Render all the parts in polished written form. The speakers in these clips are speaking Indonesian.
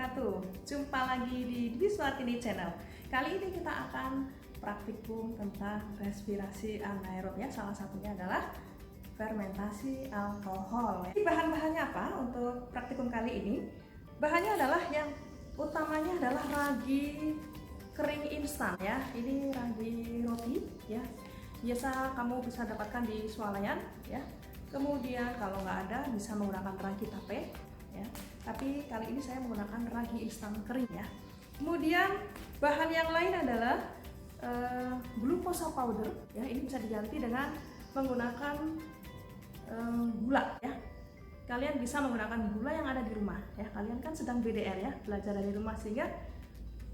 wabarakatuh. Jumpa lagi di Dwiswartini Channel. Kali ini kita akan praktikum tentang respirasi anaerob ya. Salah satunya adalah fermentasi alkohol. Bahan-bahannya apa untuk praktikum kali ini? Bahannya adalah yang utamanya adalah ragi kering instan ya. Ini ragi roti ya. Biasa kamu bisa dapatkan di swalayan ya. Kemudian kalau nggak ada bisa menggunakan ragi tape ya. Tapi kali ini saya menggunakan ragi instan kering ya. Kemudian bahan yang lain adalah glukosa powder ya. Ini bisa diganti dengan menggunakan gula ya. Kalian bisa menggunakan gula yang ada di rumah ya. Kalian kan sedang BDR ya, belajar dari rumah, sehingga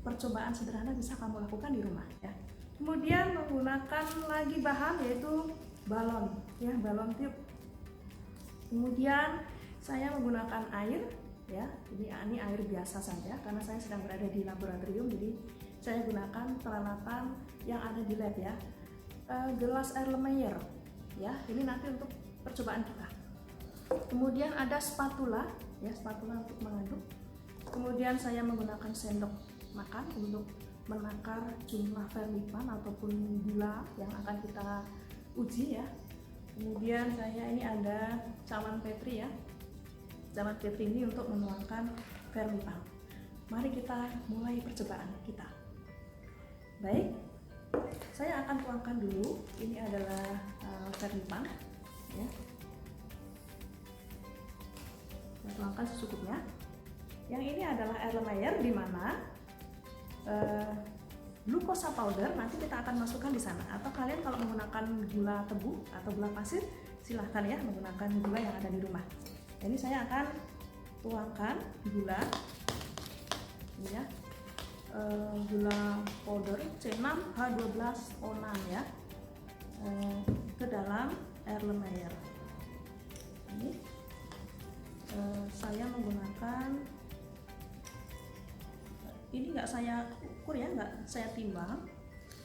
percobaan sederhana bisa kamu lakukan di rumah ya. Kemudian menggunakan lagi bahan yaitu balon ya, balon tube. Kemudian saya menggunakan air ya, ini air biasa saja karena saya sedang berada di laboratorium, jadi saya gunakan peralatan yang ada di lab ya. Gelas Erlenmeyer ya, ini nanti untuk percobaan kita. Kemudian ada spatula ya, spatula untuk mengaduk. Kemudian saya menggunakan sendok makan untuk menakar jumlah fermipan ataupun gula yang akan kita uji ya. Kemudian saya ini ada cawan Petri ya. Cawan Petri ini untuk menuangkan fermipan. Mari kita mulai percobaan kita. Baik, saya akan tuangkan dulu. Ini adalah fermipan ya. Saya tuangkan secukupnya. Yang ini adalah Erlenmeyer, di mana glukosa powder nanti kita akan masukkan di sana. Atau kalian kalau menggunakan gula tebu atau gula pasir, silahkan ya menggunakan gula yang ada di rumah. Ini saya akan tuangkan gula ini ya, gula powder C6H12O6 ya, ke dalam Erlenmeyer. Ini saya menggunakan, ini nggak saya ukur ya, nggak saya timbang.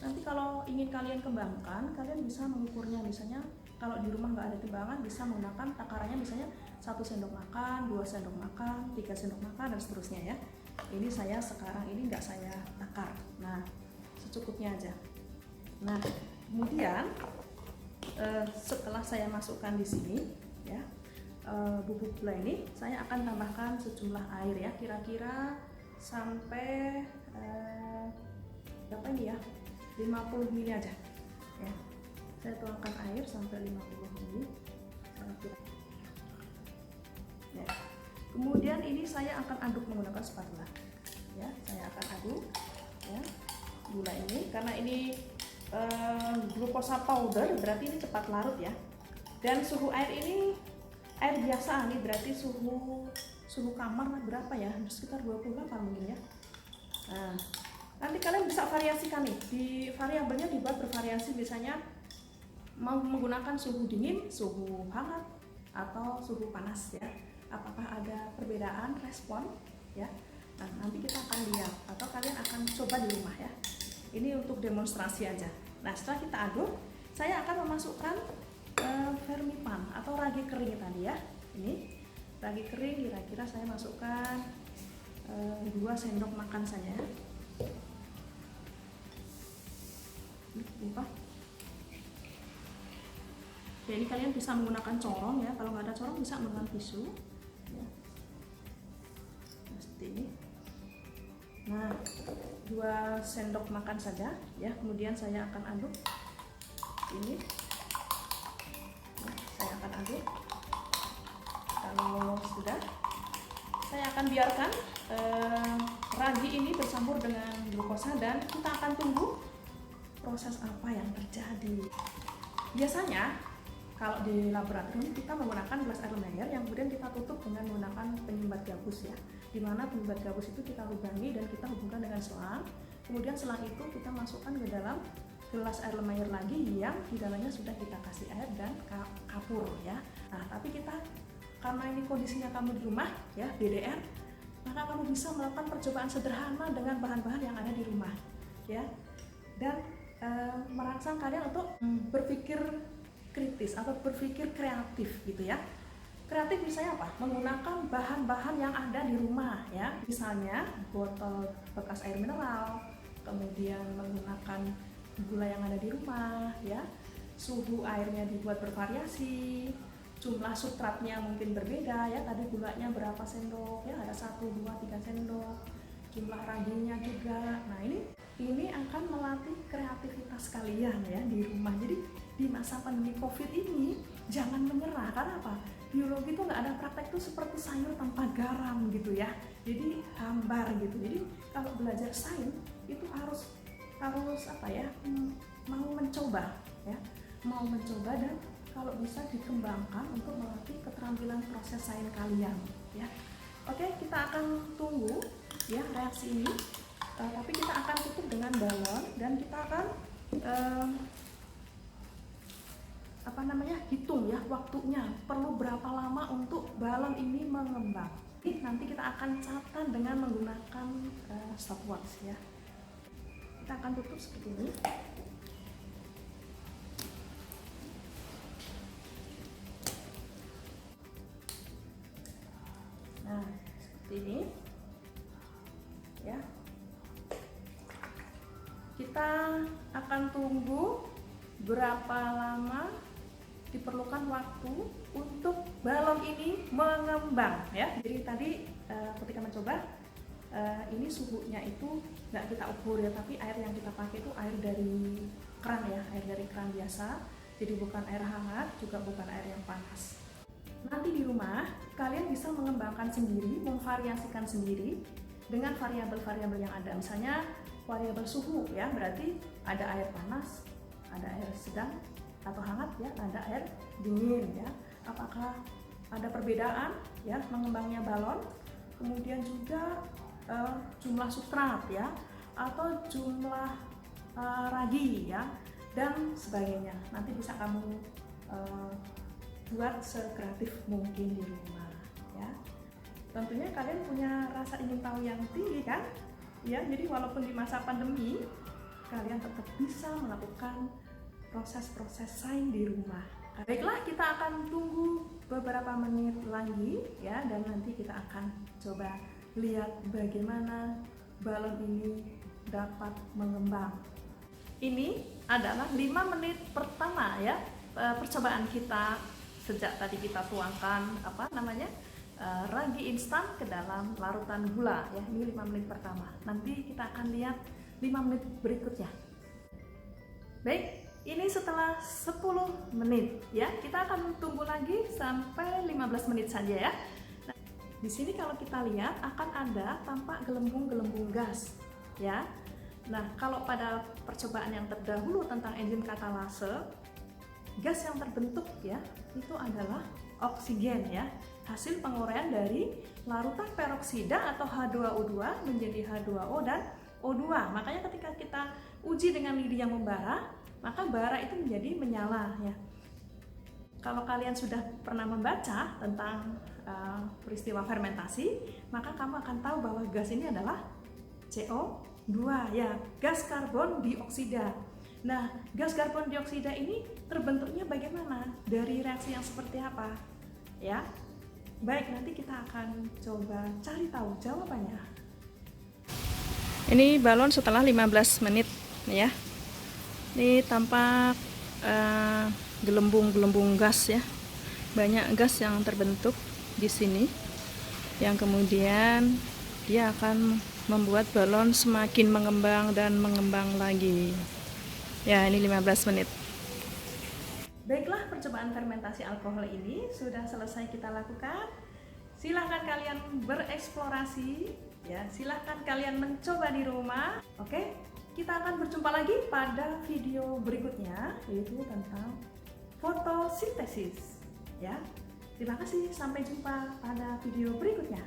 Nanti kalau ingin kalian kembangkan, kalian bisa mengukurnya. Misalnya kalau di rumah nggak ada timbangan, bisa menggunakan takarannya, misalnya 1 sendok makan, 2 sendok makan, 3 sendok makan, dan seterusnya ya. Ini saya sekarang ini nggak saya takar, nah secukupnya aja. Nah kemudian setelah saya masukkan di sini ya, bubuk gula ini, saya akan tambahkan sejumlah air ya, kira-kira sampai berapa ini ya, 50 ml aja ya. Saya tuangkan air sampai 50 ml ya. Kemudian ini saya akan aduk menggunakan spatula ya. Saya akan aduk ya gula ini, karena ini glukosa powder, berarti ini cepat larut ya. Dan suhu air ini air biasa, ini berarti suhu kamar berapa ya, sekitar 28 mungkin ya. Nah, nanti kalian bisa variasikan nih, di variabelnya dibuat bervariasi, misalnya mau menggunakan suhu dingin, suhu hangat, atau suhu panas ya. Apakah ada perbedaan respon ya. Nah, nanti kita akan lihat, atau kalian akan coba di rumah ya. Ini untuk demonstrasi aja. Nah, setelah kita aduk, saya akan memasukkan fermipan atau ragi kering tadi ya. Ini ragi kering, kira-kira saya masukkan 2 sendok makan saja. Ya, ini kalian bisa menggunakan corong ya. Kalau nggak ada corong bisa menggunakan tisu ya. Nah, seperti ini. Nah, 2 sendok makan saja ya. Kemudian saya akan aduk ini. Nah, saya akan aduk. Kalau sudah, saya akan biarkan ragi ini bercampur dengan glukosa, dan kita akan tunggu proses apa yang terjadi. Biasanya kalau di laboratorium kita menggunakan gelas Erlenmeyer yang kemudian kita tutup dengan menggunakan penyumbat gabus ya, dimana penyumbat gabus itu kita lubangi dan kita hubungkan dengan selang. Kemudian selang itu kita masukkan ke dalam gelas Erlenmeyer lagi yang di dalamnya sudah kita kasih air dan kapur ya. Nah, tapi kita, karena ini kondisinya kamu di rumah ya, BDR, maka kamu bisa melakukan percobaan sederhana dengan bahan-bahan yang ada di rumah ya, dan merangsang kalian untuk berpikir kritis atau berpikir kreatif gitu ya. Kreatif misalnya apa? Menggunakan bahan-bahan yang ada di rumah ya. misalnya botol bekas air mineral, kemudian menggunakan gula yang ada di rumah ya, suhu airnya dibuat bervariasi, jumlah substratnya mungkin berbeda ya, tadi gulanya berapa sendok ya, ada 1, 2, 3 sendok, jumlah raginya juga. Nah ini akan melatih kreativitas kalian ya di rumah. Jadi di masa pandemi COVID ini jangan menyerah, karena apa? Biologi itu nggak ada praktek tuh seperti sayur tanpa garam gitu ya, jadi hambar gitu. Jadi kalau belajar sains itu harus apa ya, mau mencoba ya, mau mencoba, dan kalau bisa dikembangkan untuk melatih keterampilan proses sains kalian ya. Oke, kita akan tunggu ya reaksi ini, tapi kita akan tutup dengan balon dan kita akan hitung ya waktunya, perlu berapa lama untuk balon ini mengembang. Nanti kita akan catat dengan menggunakan stopwatch ya. Kita akan tutup seperti ini. Nah, seperti ini ya. Kita akan tunggu berapa lama diperlukan waktu untuk balon ini mengembang ya. Jadi tadi ketika mencoba ini suhunya itu nggak kita ukur ya, tapi air yang kita pakai itu air dari keran ya, air dari keran biasa. Jadi bukan air hangat, juga bukan air yang panas. Nanti di rumah kalian bisa mengembangkan sendiri, memvariasikan sendiri dengan variabel-variabel yang ada. Misalnya variabel suhu ya, berarti ada air panas, ada air sedang atau hangat ya, ada air dingin ya. Apakah ada perbedaan ya mengembangnya balon, kemudian juga jumlah substrat ya, atau jumlah ragi ya, dan sebagainya. Nanti bisa kamu buat sekreatif mungkin di rumah ya. Tentunya kalian punya rasa ingin tahu yang tinggi kan ya, jadi walaupun di masa pandemi kalian tetap bisa melakukan proses-proses sains di rumah. Baiklah, kita akan tunggu beberapa menit lagi ya, dan nanti kita akan coba lihat bagaimana balon ini dapat mengembang. Ini adalah 5 menit pertama ya, percobaan kita sejak tadi kita tuangkan ragi instan ke dalam larutan gula ya. Ini 5 menit pertama. Nanti kita akan lihat 5 menit berikutnya. Baik, ini setelah 10 menit ya. Kita akan tunggu lagi sampai 15 menit saja ya. Nah, di sini kalau kita lihat akan ada tampak gelembung-gelembung gas ya. Nah, kalau pada percobaan yang terdahulu tentang enzim katalase, gas yang terbentuk ya itu adalah oksigen ya, hasil penguraian dari larutan peroksida atau H2O2 menjadi H2O dan O2. Makanya ketika kita uji dengan lidi yang membara, maka bara itu menjadi menyala ya. Kalau kalian sudah pernah membaca tentang peristiwa fermentasi, maka kamu akan tahu bahwa gas ini adalah CO2 ya, gas karbon dioksida. Nah, gas karbon dioksida ini terbentuknya bagaimana? Dari reaksi yang seperti apa? Ya. Baik, nanti kita akan coba cari tahu jawabannya. Ini balon setelah 15 menit ya. Ini tampak gelembung-gelembung gas ya. Banyak gas yang terbentuk di sini, yang kemudian dia akan membuat balon semakin mengembang dan mengembang lagi. Ya, ini 15 menit. Baiklah, percobaan fermentasi alkohol ini sudah selesai kita lakukan. Silahkan kalian bereksplorasi ya, silahkan kalian mencoba di rumah. Oke, kita akan berjumpa lagi pada video berikutnya, yaitu tentang fotosintesis ya. Terima kasih, sampai jumpa pada video berikutnya.